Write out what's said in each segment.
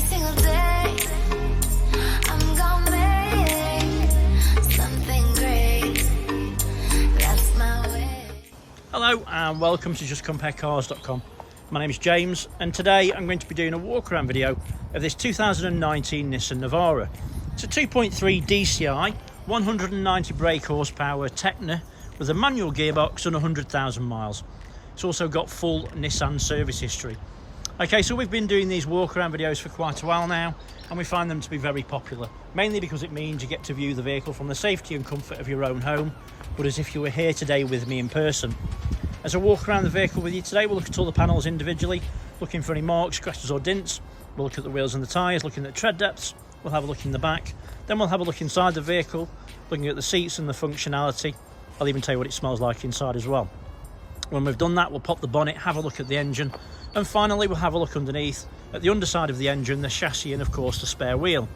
single day. I'm gonna make something great. That's my way. Hello and welcome to justcomparecars.com. My name is James and today I'm going to be doing a walk around video of this 2019 Nissan Navara. It's a 2.3 DCI, 190 brake horsepower Tekna with a manual gearbox and 100,000 miles. It's also got full Nissan service history. Okay, so we've been doing these walk around videos for quite a while now and we find them to be very popular, mainly because it means you get to view the vehicle from the safety and comfort of your own home, but as if you were here today with me in person. As I walk around the vehicle with you today, we'll look at all the panels individually, looking for any marks, scratches or dints. We'll look at the wheels and the tyres, looking at tread depths. We'll have a look in the back. Then we'll have a look inside the vehicle, looking at the seats and the functionality. I'll even tell you what it smells like inside as well. When we've done that, we'll pop the bonnet, have a look at the engine, and finally we'll have a look underneath at the underside of the engine, the chassis and of course the spare wheel.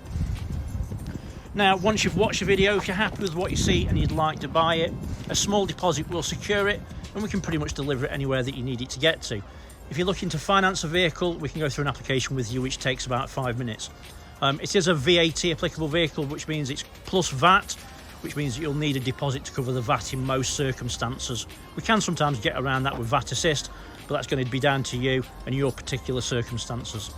Now, once you've watched the video, if you're happy with what you see and you'd like to buy it, a small deposit will secure it and we can pretty much deliver it anywhere that you need it to get to. If you're looking to finance a vehicle, we can go through an application with you which takes about 5 minutes. It is a VAT applicable vehicle, which means it's plus VAT, which means that you'll need a deposit to cover the VAT in most circumstances. We can sometimes get around that with VAT assist, but that's going to be down to you and your particular circumstances.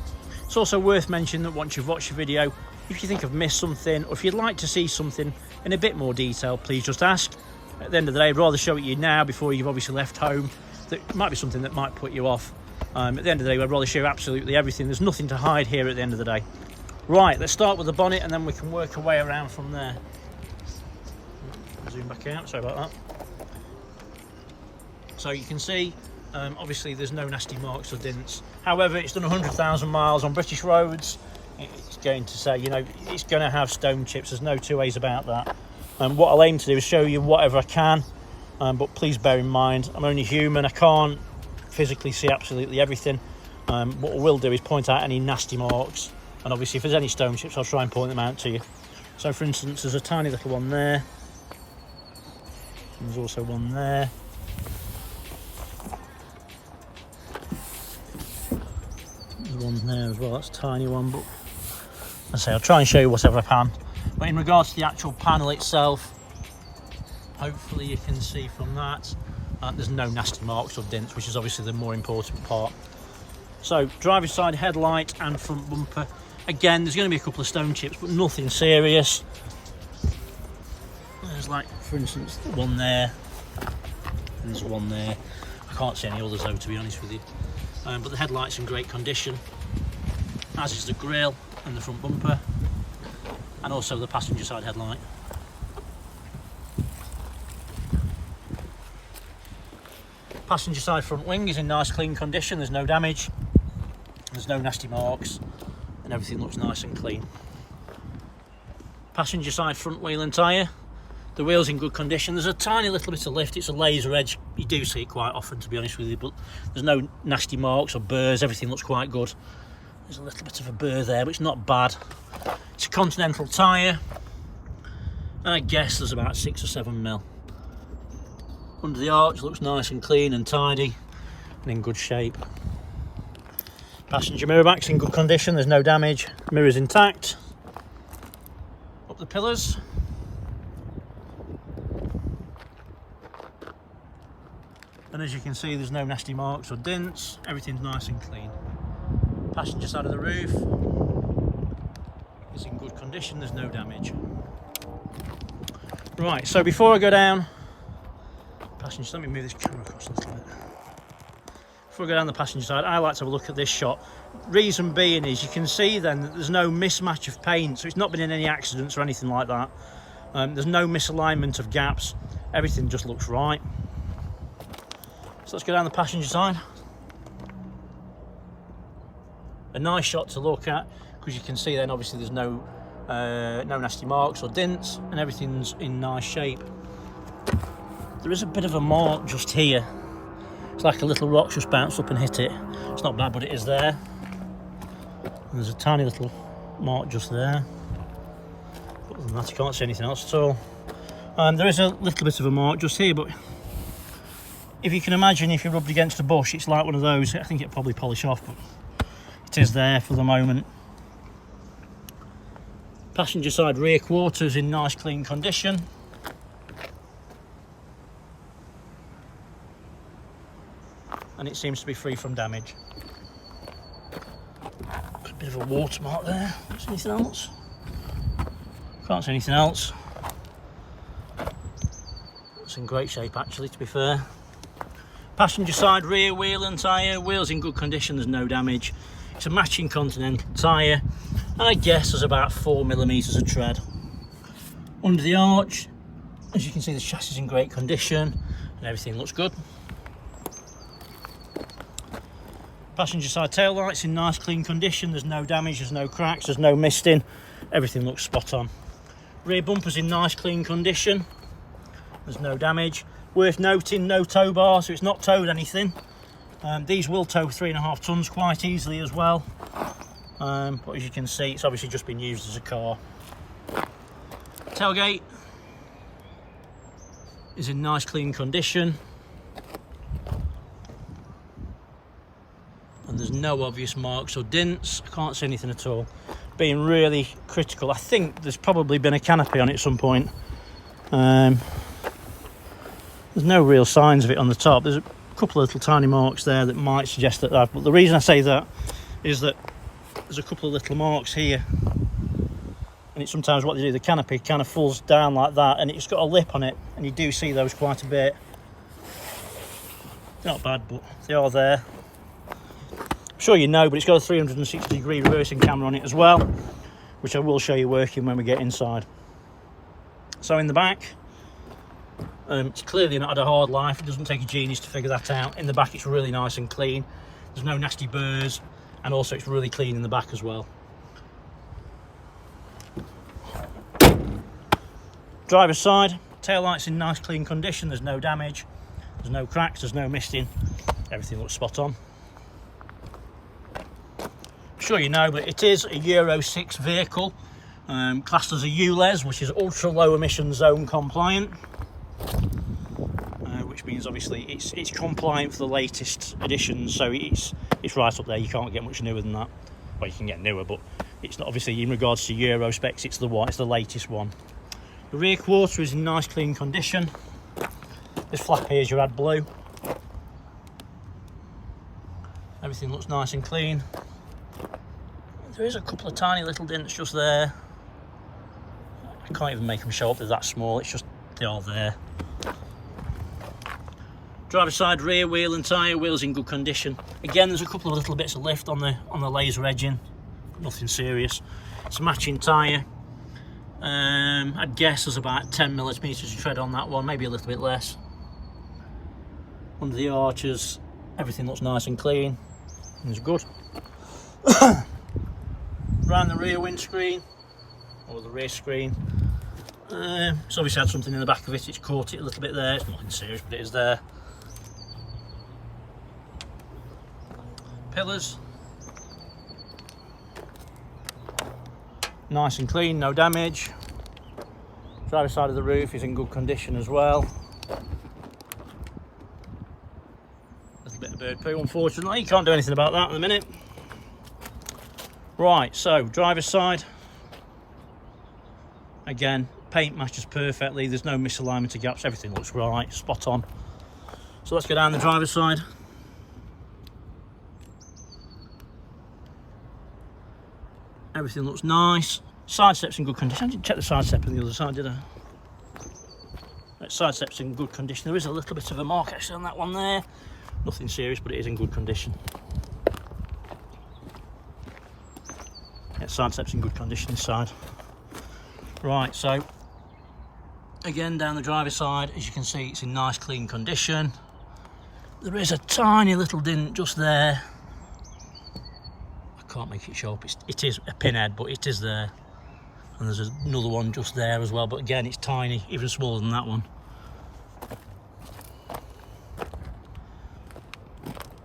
It's also worth mentioning that once you've watched the video, if you think I've missed something or if you'd like to see something in a bit more detail, please just ask. At the end of the day, I'd rather show it you now before you've obviously left home. That might be something that might put you off. At the end of the day, I'd rather show you absolutely everything. There's nothing to hide here at the end of the day. Right, let's start with the bonnet and then we can work our way around from there. Zoom back out, sorry about that. So you can see, obviously there's no nasty marks or dints. However, it's done 100,000 miles on British roads. It's going to say, you know, it's going to have stone chips. There's no two ways about that. And what I'll aim to do is show you whatever I can. But please bear in mind, I'm only human. I can't physically see absolutely everything. What I will do is point out any nasty marks. And obviously if there's any stone chips, I'll try and point them out to you. So for instance, there's a tiny little one there. There's also one there. There's one there as well, that's a tiny one, but as I say, I'll try and show you whatever I can. But in regards to the actual panel itself, hopefully you can see from that, there's no nasty marks or dents, which is obviously the more important part. So, driver's side headlight and front bumper. Again, there's going to be a couple of stone chips, but nothing serious. There's like, for instance, one there, and there's one there. I can't see any others though, to be honest with you. But the headlight's in great condition, as is the grille and the front bumper, and also the passenger side headlight. Passenger side front wing is in nice clean condition, there's no damage, there's no nasty marks, and everything looks nice and clean. Passenger side front wheel and tyre. The wheel's in good condition. There's a tiny little bit of lift. It's a laser edge. You do see it quite often, to be honest with you, but there's no nasty marks or burrs. Everything looks quite good. There's a little bit of a burr there, but it's not bad. It's a Continental tyre, and I guess there's about 6 or 7 mil. Under the arch looks nice and clean and tidy and in good shape. Passenger mirror back's in good condition. There's no damage. Mirror's intact. Up the pillars. And as you can see, there's no nasty marks or dints. Everything's nice and clean. Passenger side of the roof is in good condition. There's no damage. Right, so before I go down, passenger, let me move this camera across a little bit. Before I go down the passenger side, I like to have a look at this shot. Reason being is you can see then that there's no mismatch of paint, so it's not been in any accidents or anything like that. There's no misalignment of gaps. Everything just looks right. So let's go down the passenger side. A nice shot to look at because you can see then obviously there's no nasty marks or dints and everything's in nice shape. There is a bit of a mark just here. It's like a little rock just bounced up and hit it. It's not bad, but it is there. And there's a tiny little mark just there. Other than that, you can't see anything else at all. There is a little bit of a mark just here, but if you can imagine, if you rubbed against a bush, it's like one of those. I think it'll probably polish off, but it is there for the moment. Passenger side rear quarters in nice clean condition. And it seems to be free from damage. A bit of a watermark there. Is there anything else? Can't see anything else. It's in great shape actually, to be fair. Passenger side rear wheel and tyre. Wheels in good condition, there's no damage. It's a matching Continental tyre. And I guess there's about 4mm of tread. Under the arch, as you can see, the chassis is in great condition and everything looks good. Passenger side tail lights in nice clean condition, there's no damage, there's no cracks, there's no misting, everything looks spot on. Rear bumpers in nice clean condition, there's no damage. Worth noting, no tow bar, so it's not towed anything. These will tow 3.5 tons quite easily as well, but as you can see, it's obviously just been used as a car. Tailgate is in nice clean condition. And there's no obvious marks or dents. I can't see anything at all. Being really critical, I think there's probably been a canopy on it at some point. There's no real signs of it on the top. There's a couple of little tiny marks there that might suggest that. But the reason I say that is that there's a couple of little marks here. And it's sometimes what they do, the canopy kind of falls down like that and it's got a lip on it. And you do see those quite a bit. They're not bad, but they are there. I'm sure you know, but it's got a 360-degree reversing camera on it as well, which I will show you working when we get inside. So in the back, it's clearly not had a hard life. It doesn't take a genius to figure that out. In the back, it's really nice and clean. There's no nasty burrs, and also it's really clean in the back as well. Driver's side, tail lights in nice clean condition. There's no damage, there's no cracks, there's no misting. Everything looks spot on. Sure you know, but it is a Euro 6 vehicle, classed as a ULEZ, which is ultra low emission zone compliant, which means obviously it's compliant for the latest editions, so it's right up there. You can't get much newer than that. Well, you can get newer, but it's not, obviously in regards to Euro specs, it's the latest one. The rear quarter is in nice clean condition. This flap here is your AdBlue. Everything looks nice and clean. There is a couple of tiny little dents just there. I can't even make them show up, they're that small, it's just, they are there. Driver's side rear wheel and tyre, wheels in good condition. Again, there's a couple of little bits of lift on the laser edging, nothing serious. It's a matching tyre. I'd guess there's about 10mm of tread on that one, maybe a little bit less. Under the arches, everything looks nice and clean, and it's good. Around the rear windscreen, or the rear screen, it's obviously had something in the back of it, it's caught it a little bit there. It's nothing serious, but it is there. Pillars, nice and clean, no damage. Driver's side of the roof is in good condition as well. A little bit of bird poo, unfortunately, you can't do anything about that in a minute. Right, so driver's side, again, paint matches perfectly, there's no misalignment of gaps, everything looks right, spot on. So let's go down the driver's side. Everything looks nice. Side step's in good condition. I didn't check the side step on the other side, did I? Right, side step's in good condition. There is a little bit of a mark actually on that one there. Nothing serious, but it is in good condition. Yeah, side step's in good condition this side. Right, so again down the driver's side, as you can see, it's in nice clean condition. There is a tiny little dent just there. I can't make it show up. It is a pinhead, but it is there. And there's another one just there as well, but again it's tiny, even smaller than that one.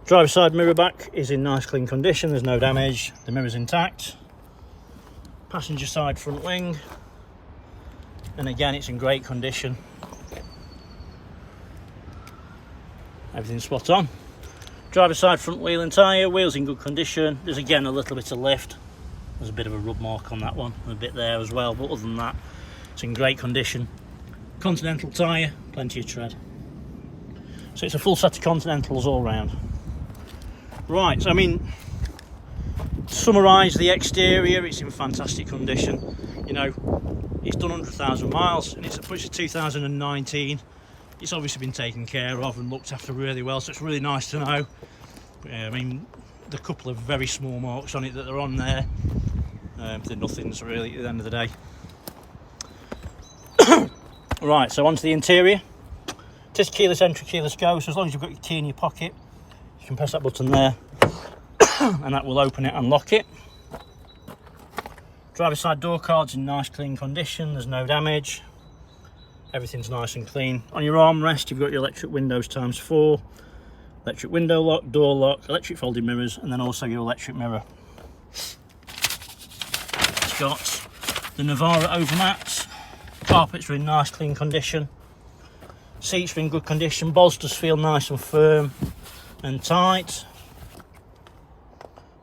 Driver's side mirror back is in nice clean condition, there's no damage, the mirror's intact. Passenger side front wing, and again it's in great condition. Everything's spot on. Driver's side front wheel and tyre, wheels in good condition. There's again a little bit of lift, There's a bit of a rub mark on that one, and a bit there as well, but other than that, it's in great condition. Continental tyre, plenty of tread. So it's a full set of Continentals all round. Right, so I mean, to summarise the exterior, it's in fantastic condition. You know, it's done 100,000 miles, and it's a 2019. It's obviously been taken care of and looked after really well, so it's really nice to know. I mean, the couple of very small marks on it that are on there, they're nothings really at the end of the day. Right, so onto the interior. It is keyless entry, keyless go, so as long as you've got your key in your pocket, you can press that button there and that will open it and lock it. Driver's side door card's in nice clean condition, there's no damage. Everything's nice and clean. On your armrest you've got your electric windows ×4, electric window lock, door lock, electric folding mirrors, and then also your electric mirror. It's got the Navara overmats. Carpets are in nice clean condition. Seats are in good condition. Bolsters feel nice and firm and tight.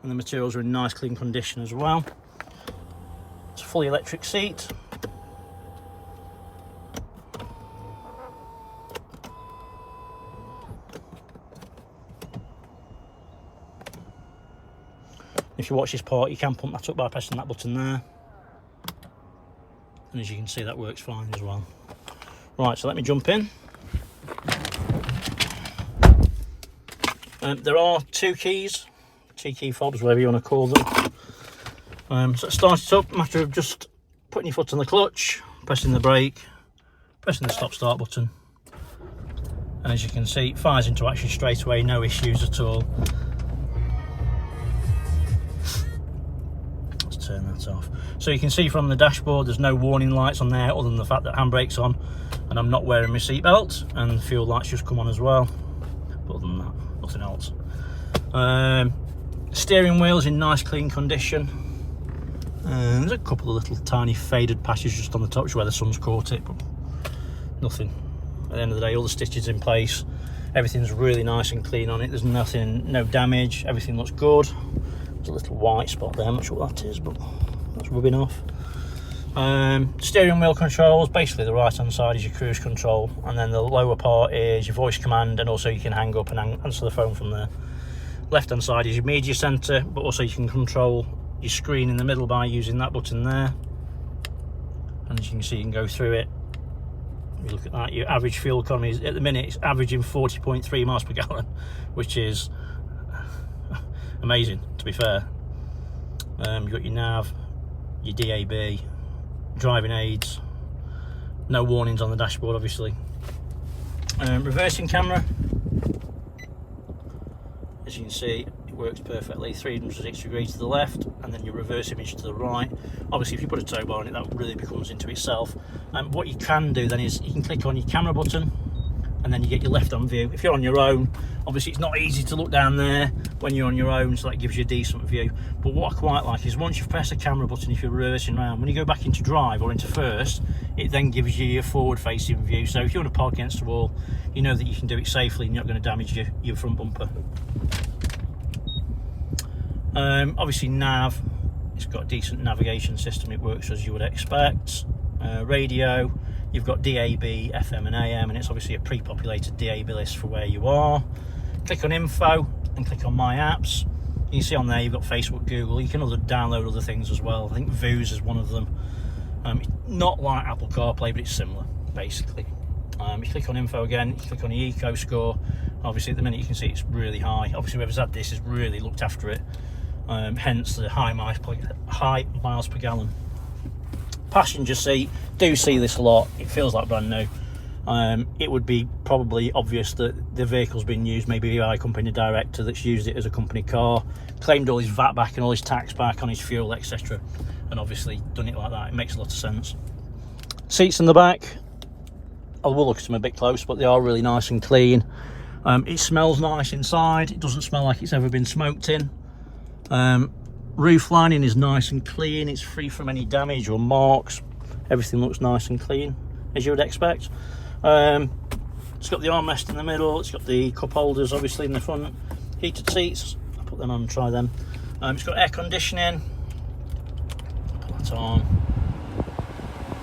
And the materials are in nice clean condition as well. It's a fully electric seat. If you watch this part, you can pump that up by pressing that button there. And as you can see, that works fine as well. Right, so let me jump in. There are two key fobs, whatever you want to call them. So start it up, matter of just putting your foot on the clutch, pressing the brake, pressing the stop-start button. And as you can see, it fires into action straight away, no issues at all. Turn that off. So you can see from the dashboard there's no warning lights on there other than the fact that handbrake's on and I'm not wearing my seatbelt, and the fuel lights just come on as well, but other than that, nothing else. Steering wheel's in nice clean condition, and there's a couple of little tiny faded patches just on the top where the sun's caught it, but nothing. At the end of the day, all the stitches in place, everything's really nice and clean on it. There's nothing, no damage, everything looks good. There's a little white spot there, I'm not sure what that is, but that's rubbing off. Steering wheel controls, basically the right hand side is your cruise control, and then the lower part is your voice command, and also you can hang up and answer the phone from there. Left hand side is your media centre, but also you can control your screen in the middle by using that button there. And as you can see, you can go through it. If you look at that, your average fuel economy is, at the minute, it's averaging 40.3 miles per gallon, which is amazing, to be fair. You've got your nav, your DAB, driving aids, no warnings on the dashboard obviously. Reversing camera, as you can see, it works perfectly, 360 degrees to the left, and then your reverse image to the right. Obviously if you put a tow bar on it, that really becomes into itself. And what you can do then is you can click on your camera button and then you get your left on view. If you're on your own, obviously it's not easy to look down there when you're on your own, so that gives you a decent view. But what I quite like is once you've pressed the camera button, if you're reversing around, when you go back into drive or into first, it then gives you your forward facing view. So if you want to park against the wall, you know that you can do it safely and you're not going to damage your front bumper. Obviously nav, it's got a decent navigation system, it works as you would expect. Radio, you've got DAB, FM and AM, and it's obviously a pre-populated DAB list for where you are. Click on info and click on my apps. You can see on there you've got Facebook, Google, you can download other things as well. I think Views is one of them. It's not like Apple CarPlay, but it's similar basically. You click on info again, you click on the eco score. Obviously at the minute you can see it's really high. Obviously whoever's had this has really looked after it, hence the high miles per gallon. Passenger seat, do see this a lot, it feels like brand new. It would be probably obvious that the vehicle's been used maybe by a company director that's used it as a company car, claimed all his VAT back and all his tax back on his fuel, etc., and obviously done it like that. It makes a lot of sense. Seats in the back, I will look at them a bit close, but they are really nice and clean. It smells nice inside, it doesn't smell like it's ever been smoked in. Roof lining is nice and clean, it's free from any damage or marks. Everything looks nice and clean, as you would expect. It's got the armrest in the middle, it's got the cup holders obviously in the front, heated seats, I'll put them on and try them. It's got air conditioning, on.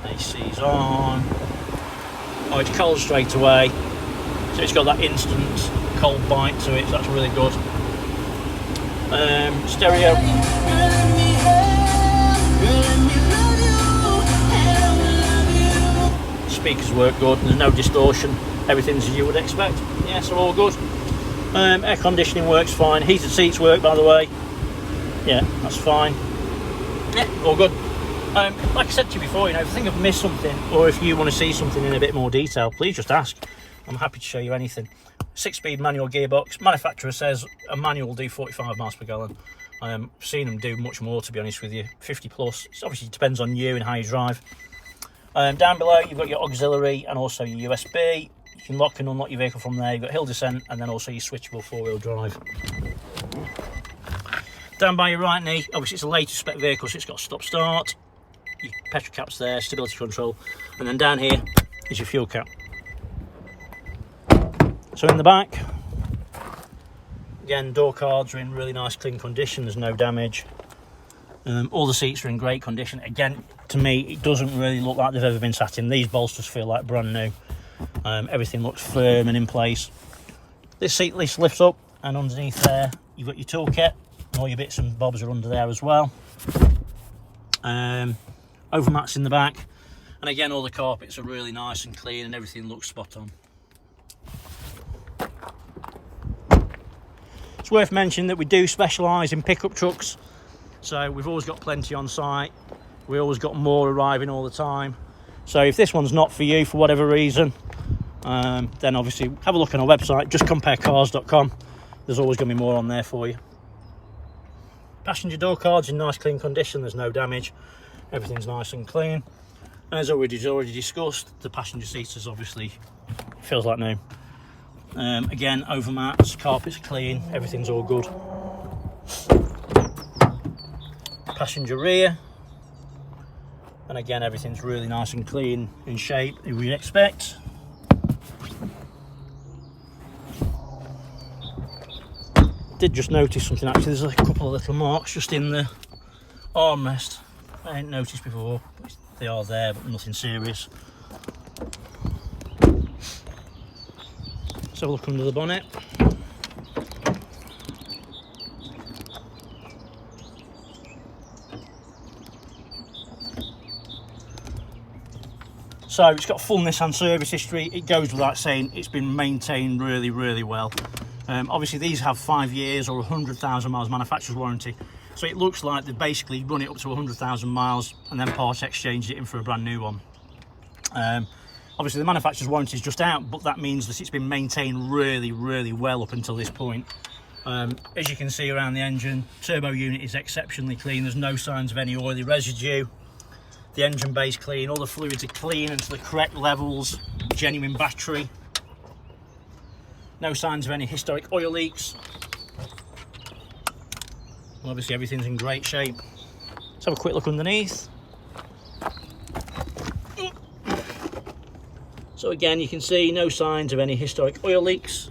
AC's on. Oh, it's cold straight away. So it's got that instant cold bite to it, so that's really good. Stereo. Speakers work good, there's no distortion, everything's as you would expect. Yeah, so all good. Air conditioning works fine, heated seats work, by the way. Yeah, that's fine. Yeah, all good. Like I said to you before, you know, if you think I've missed something, or if you want to see something in a bit more detail, please just ask. I'm happy to show you anything. 6-speed manual gearbox. Manufacturer says a manual will do 45 miles per gallon. I've seen them do much more, to be honest with you, 50 plus. It obviously depends on you and how you drive. Down below you've got your auxiliary and also your USB. You can lock and unlock your vehicle from there. You've got hill descent and then also your switchable 4-wheel drive. Down by your right knee, obviously it's a latest spec vehicle, so it's got stop start. Your petrol cap's there, stability control, and then down here is your fuel cap. So in the back, again, door cards are in really nice clean condition, there's no damage. All the seats are in great condition. Again, to me, it doesn't really look like they've ever been sat in. These bolsters feel like brand new. Everything looks firm and in place. This seat lifts up, and underneath there, you've got your toolkit. All your bits and bobs are under there as well. Overmats in the back, and again, all the carpets are really nice and clean, and everything looks spot on. It's worth mentioning that we do specialise in pickup trucks, so we've always got plenty on site. We always got more arriving all the time. So if this one's not for you for whatever reason, then obviously have a look on our website, justcomparecars.com. There's always going to be more on there for you. Passenger door cards in nice clean condition, there's no damage, everything's nice and clean. As already discussed, the passenger seats is obviously feels like new. Again, overmats, carpets are clean, everything's all good. Passenger rear, and again, everything's really nice and clean, in shape, as we'd expect. Did just notice something actually, there's a couple of little marks just in the armrest. I hadn't noticed before, but they are there, but nothing serious. Let's have a look under the bonnet. So it's got full Nissan service history. It goes without saying, it's been maintained really, really well. Obviously these have 5 years or 100,000 miles manufacturer's warranty, so it looks like they've basically run it up to 100,000 miles and then part exchanged it in for a brand new one. Obviously the manufacturer's warranty is just out, but that means that it's been maintained really, really well up until this point. As you can see around the engine, turbo unit is exceptionally clean. There's no signs of any oily residue. The engine bay's clean, all the fluids are clean and to the correct levels. Genuine battery. No signs of any historic oil leaks. Well, obviously everything's in great shape. Let's have a quick look underneath. So again, you can see no signs of any historic oil leaks.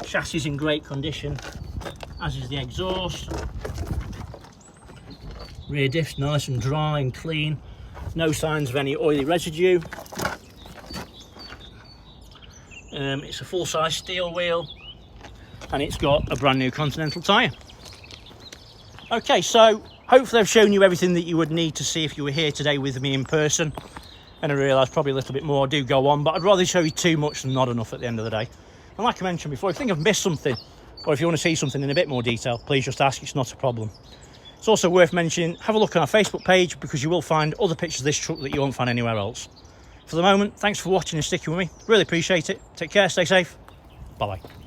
Chassis is in great condition, as is the exhaust. Rear diff's nice and dry and clean. No signs of any oily residue. It's a full-size steel wheel, and it's got a brand new Continental tyre. Okay, so hopefully I've shown you everything that you would need to see if you were here today with me in person. And I realise probably a little bit more do go on, but I'd rather show you too much than not enough at the end of the day. And like I mentioned before, if you think I've missed something, or if you want to see something in a bit more detail, please just ask, it's not a problem. It's also worth mentioning, have a look on our Facebook page, because you will find other pictures of this truck that you won't find anywhere else. For the moment, thanks for watching and sticking with me. Really appreciate it. Take care, stay safe. Bye-bye.